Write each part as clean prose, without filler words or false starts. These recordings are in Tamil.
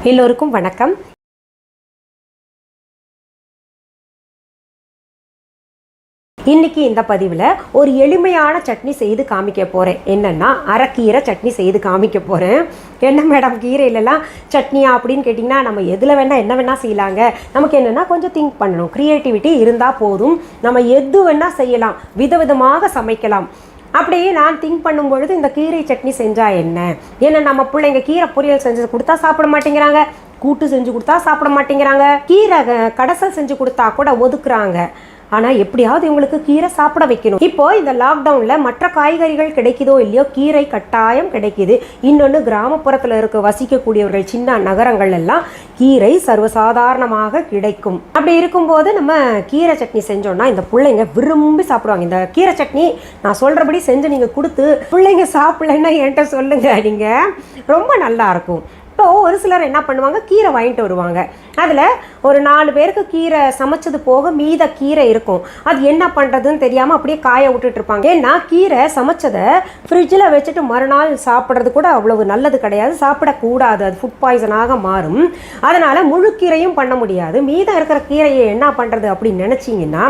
எல்லோருக்கும் வணக்கம். இன்னைக்கு இந்த பதிவில் ஒரு எளிமையான சட்னி செய்து காமிக்க போகிறேன். என்னென்னா அரைக்கீரை சட்னி செய்து காமிக்க போகிறேன். என்ன மேடம் கீரையிலலாம் சட்னியா அப்படின்னு கேட்டிங்கன்னா, நம்ம எதில் வேணால் என்ன வேணால் செய்யலாங்க. நமக்கு என்னென்னா கொஞ்சம் திங்க் பண்ணணும், க்ரியேட்டிவிட்டி இருந்தால் போதும். நம்ம எது வேணால் செய்யலாம், விதவிதமாக சமைக்கலாம். அப்படியே நான் திங்க் பண்ணும்பொழுது இந்த கீரை சட்னி செஞ்சால் என்ன, ஏன்னா நம்ம பிள்ளைங்க கீரை பொரியல் செஞ்சு கொடுத்தா சாப்பிட மாட்டேங்கிறாங்க, கூட்டு செஞ்சு கொடுத்தா சாப்பிட மாட்டேங்கிறாங்க, கீரை கடைசல் செஞ்சு கொடுத்தா கூட ஒதுக்குறாங்க. ஆனால் எப்படியாவது இவங்களுக்கு கீரை சாப்பிட வைக்கணும். இப்போ இந்த லாக்டவுனில் மற்ற காய்கறிகள் கிடைக்குதோ இல்லையோ, கீரை கட்டாயம் கிடைக்கிது. இன்னொன்று, கிராமப்புறத்தில் இருக்க வசிக்கக்கூடியவர்கள் சின்ன நகரங்கள் எல்லாம் கீரை சர்வசாதாரணமாக கிடைக்கும். அப்படி இருக்கும்போது நம்ம கீரை சட்னி செஞ்சோம்னா இந்த பிள்ளைங்க விரும்பி சாப்பிடுவாங்க. இந்த கீரை சட்னி நான் சொல்கிறபடி செஞ்சு நீங்கள் கொடுத்து பிள்ளைங்க சாப்பிடலன்னா என்கிட்ட சொல்லுங்கள், நீங்கள் ரொம்ப நல்லாயிருக்கும். இப்போ ஒரு சிலர் என்ன பண்ணுவாங்க, கீரை வாங்கிட்டு வருவாங்க. அதில் ஒரு 4 பேருக்கு கீரை சமைச்சது போக மீத கீரை இருக்கும். அது என்ன பண்ணுறதுன்னு தெரியாமல் அப்படியே காய விட்டுட்டு இருப்பாங்க. ஏன்னா கீரை சமைச்சதை ஃப்ரிட்ஜில் வச்சுட்டு மறுநாள் சாப்பிட்றது கூட அவ்வளவு நல்லது கிடையாது, சாப்பிடக்கூடாது, அது ஃபுட் பாய்சனாக மாறும். அதனால் முழு கீரையும் பண்ண முடியாது. மீதம் இருக்கிற கீரையை என்ன பண்ணுறது அப்படின்னு நினச்சிங்கன்னா,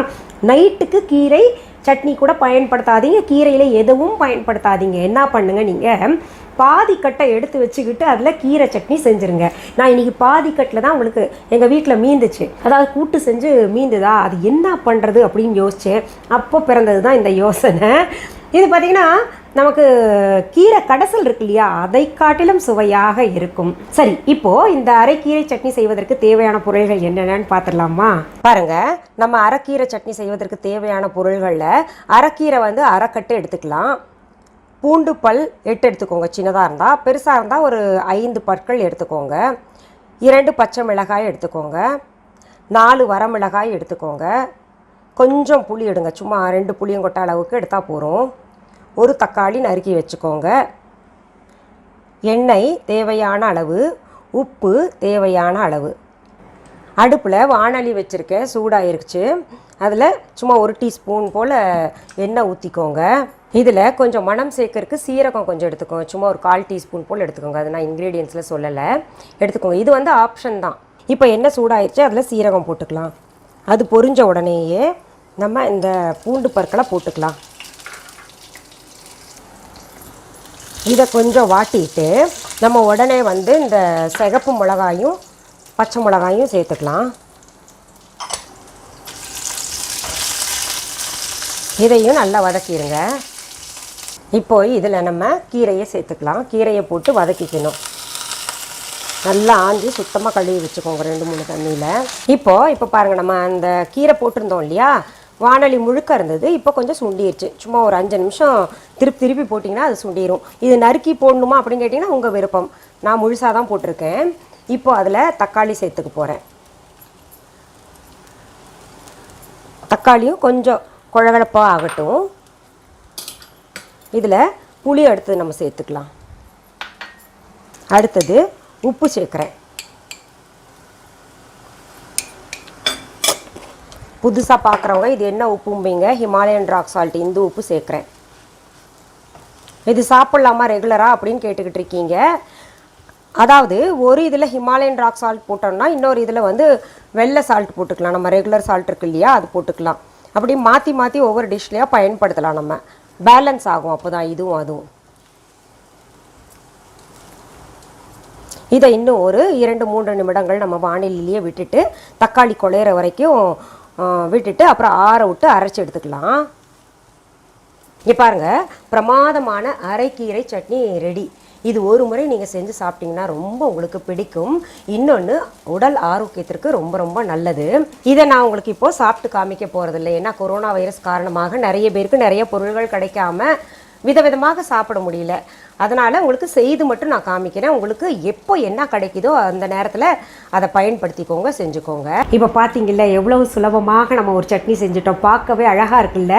நைட்டுக்கு கீரை சட்னி கூட பயன்படுத்தாதீங்க, கீரையில் எதுவும் பயன்படுத்தாதீங்க. என்ன பண்ணுங்க, நீங்கள் பாதிக்கட்டை எடுத்து வச்சுக்கிட்டு அதில் கீரை சட்னி செஞ்சுருங்க. நான் இன்றைக்கி பாதிக்கட்டில் தான் உங்களுக்கு எங்கள் வீட்டில் மீந்துச்சு, அதாவது கூட்டு செஞ்சு மீந்துதா, அது என்ன பண்ணுறது அப்படின்னு யோசித்தேன். அப்போ பிறந்தது தான் இந்த யோசனை. இது பார்த்திங்கன்னா நமக்கு கீரை கடைசல் இருக்கு இல்லையா, அதை காட்டிலும் சுவையாக இருக்கும். சரி, இப்போது இந்த அரைக்கீரை சட்னி செய்வதற்கு தேவையான பொருள்கள் என்னென்னு பார்த்துடலாமா? பாருங்கள், நம்ம அரைக்கீரை சட்னி செய்வதற்கு தேவையான பொருள்களில் அரைக்கீரை அரைக்கட்டு எடுத்துக்கலாம். பூண்டு பல் 8 எடுத்துக்கோங்க, சின்னதாக இருந்தால். பெருசாக இருந்தால் ஒரு 5 பற்கள் எடுத்துக்கோங்க. 2 பச்சை மிளகாய் எடுத்துக்கோங்க. 4 வரமிளகாய் எடுத்துக்கோங்க. கொஞ்சம் புளி எடுங்க, சும்மா 2 புளியங்கொட்டை அளவுக்கு எடுத்தால் போகிறோம். ஒரு தக்காளி நறுக்கி வச்சுக்கோங்க. எண்ணெய் தேவையான அளவு, உப்பு தேவையான அளவு. அடுப்பில் வாணலி வச்சுருக்கேன், சூடாகிருச்சு. அதில் சும்மா 1 டீஸ்பூன் போல் எண்ணெய் ஊற்றிக்கோங்க. இதில் கொஞ்சம் மணம் சேர்க்கறதுக்கு சீரகம் கொஞ்சம் எடுத்துக்கோங்க, சும்மா ஒரு 1/4 டீஸ்பூன் போல் எடுத்துக்கோங்க. அது நான் இன்க்ரீடியன்ஸில் சொல்லலை, எடுத்துக்கோங்க. இது ஆப்ஷன் தான். இப்போ எண்ணெய் சூடாகிடுச்சு, அதில் சீரகம் போட்டுக்கலாம். அது பொரிஞ்ச உடனேயே நம்ம இந்த பூண்டு பற்களை போட்டுக்கலாம். இதை கொஞ்சம் வாட்டிட்டு நம்ம உடனே இந்த சிகப்பு மிளகாயும் பச்சை மிளகாயும் சேர்த்துக்கலாம். இதையும் நல்லா வதக்கிடுங்க. இப்போ இதில் நம்ம கீரையை சேர்த்துக்கலாம். கீரையை போட்டு வதக்கிக்கணும். நல்லா ஆஞ்சி சுத்தமாக கழுவி வச்சுக்கோங்க 2-3 தண்ணியில். இப்போ பாருங்கள், நம்ம அந்த கீரை போட்டிருந்தோம் இல்லையா, வாணலி முழுக்க இருந்தது. இப்போ கொஞ்சம் சுண்டிடுச்சு. சும்மா ஒரு 5 நிமிஷம் திருப்பி போட்டிங்கன்னா அது சுண்டிடும். இது நறுக்கி போடணுமா அப்படின்னு கேட்டிங்கன்னா உங்கள் விருப்பம். நான் முழுசாக தான் போட்டிருக்கேன். இப்போ அதில் தக்காளி சேர்த்துக்க போகிறேன். தக்காளியும் கொஞ்சம் குழகுழப்பாக ஆகட்டும். இதில் புளி அடுத்தது நம்ம சேர்த்துக்கலாம். அடுத்தது உப்பு சேர்க்குறேன். புதுசாக பார்க்குறவங்க இது என்ன உப்பும்பீங்க, ஹிமாலயன் ராக் சால்ட், இந்த உப்பு சேர்க்குறேன். இது சாப்பிட்லாமா ரெகுலராக அப்படின்னு கேட்டுக்கிட்டு இருக்கீங்க. அதாவது ஒரு இதில் ஹிமாலயன் ராக் சால்ட் போட்டோம்னா இன்னொரு இதில் வெள்ளை சால்ட் போட்டுக்கலாம். நம்ம ரெகுலர் சால்ட் இருக்கு இல்லையா, அது போட்டுக்கலாம். அப்படி மாற்றி ஒவ்வொரு டிஷ்லேயாக பயன்படுத்தலாம். நம்ம பேலன்ஸ் ஆகும், அப்போ தான் இதுவும் அதுவும். இதை இன்னும் ஒரு 2-3 நிமிடங்கள் நம்ம வானிலையிலேயே விட்டுட்டு தக்காளி குழையிற வரைக்கும் விட்டுட்டு அப்புறம் ஆற விட்டு அரைச்சி எடுத்துக்கலாம். இங்கே பாருங்கள், பிரமாதமான அரைக்கீரை சட்னி ரெடி. இது ஒரு முறை நீங்கள் செஞ்சு சாப்பிட்டிங்கன்னா ரொம்ப உங்களுக்கு பிடிக்கும். இன்னொன்று, உடல் ஆரோக்கியத்திற்கு ரொம்ப நல்லது. இதை நான் உங்களுக்கு இப்போது சாப்பிட்டு காமிக்க போகிறதில்லை. ஏன்னா கொரோனா வைரஸ் காரணமாக நிறைய பேருக்கு நிறைய பொருள்கள் கிடைக்காம விதவிதமாக சாப்பிட முடியல. அதனால் உங்களுக்கு செய்து மட்டும் நான் காமிக்கிறேன். உங்களுக்கு எப்போ என்ன கிடைக்குதோ அந்த நேரத்தில் அதை பயன்படுத்திக்கோங்க, செஞ்சுக்கோங்க. இப்போ பார்த்தீங்கல்ல எவ்வளவு சுலபமாக நம்ம ஒரு சட்னி செஞ்சுட்டோம். பார்க்கவே அழகாக இருக்குல்ல.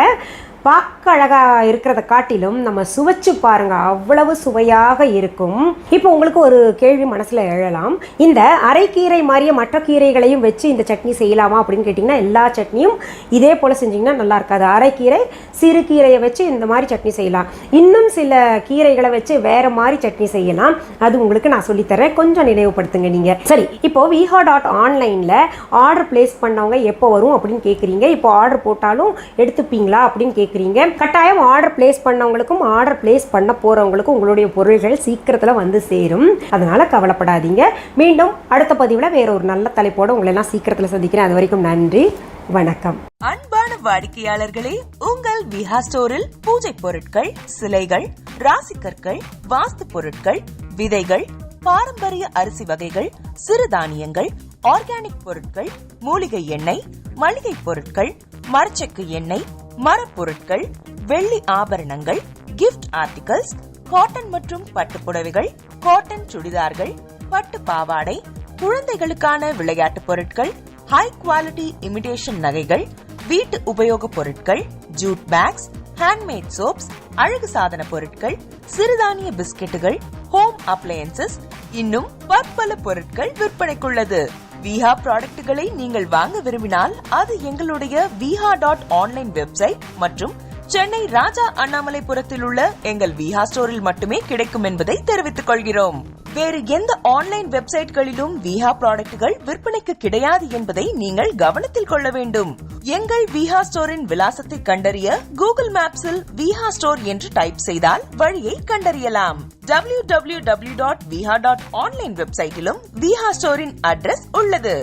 பார்க்க அழகா இருக்கிறத காட்டிலும் நம்ம சுவைச்சு பாருங்க, அவ்வளவு சுவையாக இருக்கும். இப்போ உங்களுக்கு ஒரு கேள்வி மனசுல எழலாம், இந்த அரைக்கீரை மாதிரியே மற்ற கீரைகளையும் வச்சு இந்த சட்னி செய்யலாமா அப்படின்னு கேட்டிங்கன்னா, எல்லா சட்னியும் இதே போல் செஞ்சிங்கன்னா நல்லா இருக்காது. அரைக்கீரை சிறு கீரையை வச்சு இந்த மாதிரி சட்னி செய்யலாம், இன்னும் சில கீரைகளை வச்சு வேற மாதிரி சட்னி செய்யலாம். அது உங்களுக்கு நான் சொல்லித்தரேன், கொஞ்சம் நினைவுபடுத்துங்க நீங்க. சரி, இப்போ viha.online ஆர்டர் பிளேஸ் பண்ணவங்க எப்போ வரும் அப்படின்னு கேட்குறீங்க. இப்போ ஆர்டர் போட்டாலும் எடுத்துப்பீங்களா அப்படின்னு கேட்குறீங்க. கட்டாயம் ஆர்டர் பிளேஸ் பண்ணவங்களுக்கும் ஆர்டர் பிளேஸ் பண்ண போறவங்களுக்கும் உங்களுடைய பொருள்கள் சீக்கிரத்தில் வந்து சேரும். அதனால கவலைப்படாதீங்க. மீண்டும் அடுத்த பதிவில் வேற ஒரு நல்ல தலைப்போட உங்களை எல்லாம் சீக்கிரத்தில் சந்திக்கிறேன். அது வரைக்கும் நன்றி, வணக்கம். அன்பான வாடிக்கையாளர்களே, உங்கள் விஹா ஸ்டோரில் பூஜை பொருட்கள், சிலைகள், ராசிக்கற்கள், வாஸ்து பொருட்கள், விதைகள், பாரம்பரிய அரிசி வகைகள், சிறுதானியங்கள், ஆர்கானிக் பொருட்கள், மூலிகை எண்ணெய், மளிகை பொருட்கள், மரச்செக்கு எண்ணெய், மரப்பொருட்கள், வெள்ளி ஆபரணங்கள், கிஃப்ட் ஆர்டிகல்ஸ், காட்டன் மற்றும் பட்டு புடவைகள், காட்டன் சுடிதார்கள், பட்டு பாவாடை, குழந்தைகளுக்கான விளையாட்டு பொருட்கள், ஹை குவாலிட்டி இமிடேஷன் நகைகள், வீட்டு உபயோக பொருட்கள், ஜூட் பேக்ஸ், ஹேண்ட்மேட் சோப்ஸ், அழகு சாதன பொருட்கள், சிறுதானிய பிஸ்கெட்டுகள், ஹோம் அப்ளையன்சஸ், இன்னும் பற்பல பொருட்கள் விற்பனைக்குள்ளது. விஹா ப்ராடக்ட்களை நீங்கள் வாங்க விரும்பினால் அது எங்களுடைய viha.online வெப்சைட் மற்றும் சென்னை ராஜா அண்ணாமலைபுரத்தில் உள்ள எங்கள் விஹா ஸ்டோரில் மட்டுமே கிடைக்கும் என்பதை தெரிவித்துக் கொள்கிறோம். வேறு எந்த ஆன்லைன் வெப்சைட்களிலும் விஹா ப்ராடக்ட்கள் விற்பனைக்கு கிடையாது என்பதை நீங்கள் கவனத்தில் கொள்ள வேண்டும். எங்கள் விஹா ஸ்டோரின் விலாசத்தை கண்டறிய கூகுள் மேப்ஸில் விஹா ஸ்டோர் என்று டைப் செய்தால் வழியை கண்டறியலாம். www.viha.online வெப்சைட்டிலும் விஹா ஸ்டோரின் அட்ரஸ் உள்ளது.